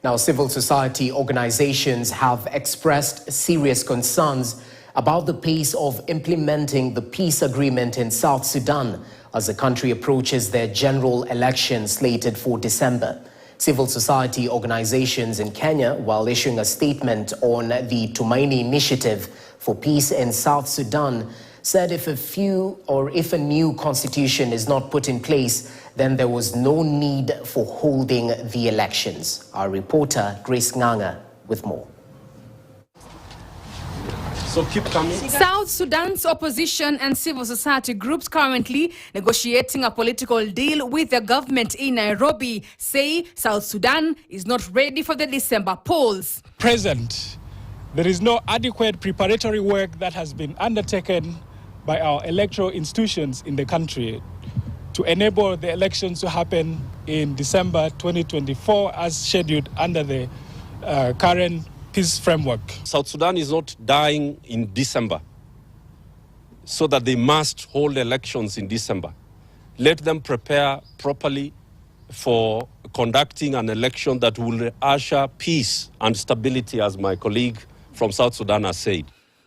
Now, civil society organizations have expressed serious concerns about the pace of implementing the peace agreement in South Sudan as the country approaches their general election slated for December. Civil society organizations in Kenya, while issuing a statement on the Tumaini Initiative for Peace in South Sudan, said if a new constitution is not put in place, then there was no need for holding the elections. Our reporter, Grace Nganga, with more. So keep coming. South Sudan's opposition and civil society groups currently negotiating a political deal with the government in Nairobi say South Sudan is not ready for the December polls. Present, there is no adequate preparatory work that has been undertaken by our electoral institutions in the country to enable the elections to happen in December 2024 as scheduled under the current peace framework. South Sudan is not dying in December, so that they must hold elections in December. Let them prepare properly for conducting an election that will usher peace and stability, as my colleague from South Sudan has said.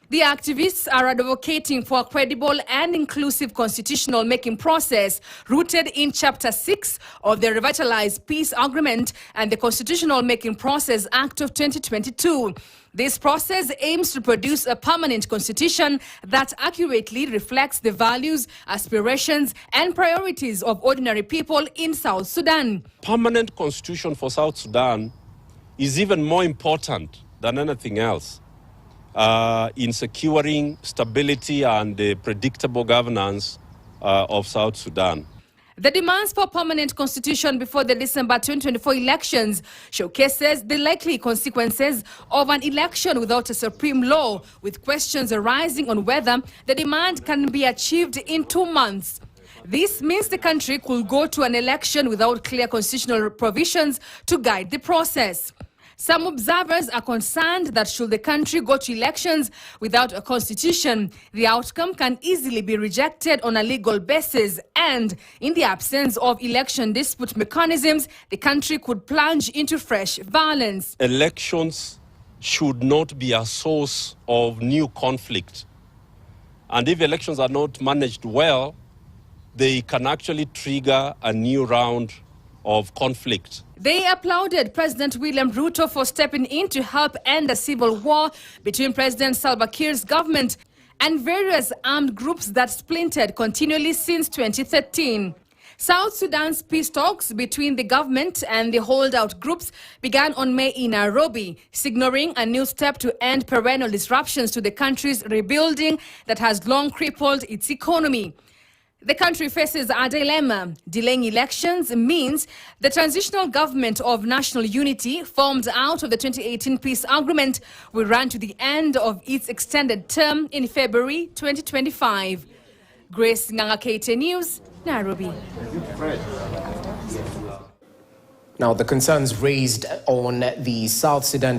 The activists are advocating for a credible and inclusive constitutional making process rooted in Chapter 6 of the Revitalized Peace Agreement and the Constitutional Making Process Act of 2022. This process aims to produce a permanent constitution that accurately reflects the values, aspirations, and priorities of ordinary people in South Sudan. Permanent constitution for South Sudan is even more important than anything else in securing stability and predictable governance of South Sudan. The demands for permanent constitution before the December 2024 elections showcases the likely consequences of an election without a supreme law, with questions arising on whether the demand can be achieved in 2 months. This means the country could go to an election without clear constitutional provisions to guide the process. Some observers are concerned that should the country go to elections without a constitution, the outcome can easily be rejected on a legal basis, and in the absence of election dispute mechanisms, the country could plunge into fresh violence. Elections should not be a source of new conflict. And if elections are not managed well, they can actually trigger a new round of conflict. They applauded President William Ruto for stepping in to help end a civil war between President Salva Kiir's government and various armed groups that splintered continually since 2013. South Sudan's peace talks between the government and the holdout groups began on May in Nairobi, signaling a new step to end perennial disruptions to the country's rebuilding that has long crippled its economy. The country faces a dilemma. Delaying elections means the transitional government of national unity formed out of the 2018 peace agreement will run to the end of its extended term in February 2025. Grace Nganga, KTN News, Nairobi. Now, the concerns raised on the South Sudan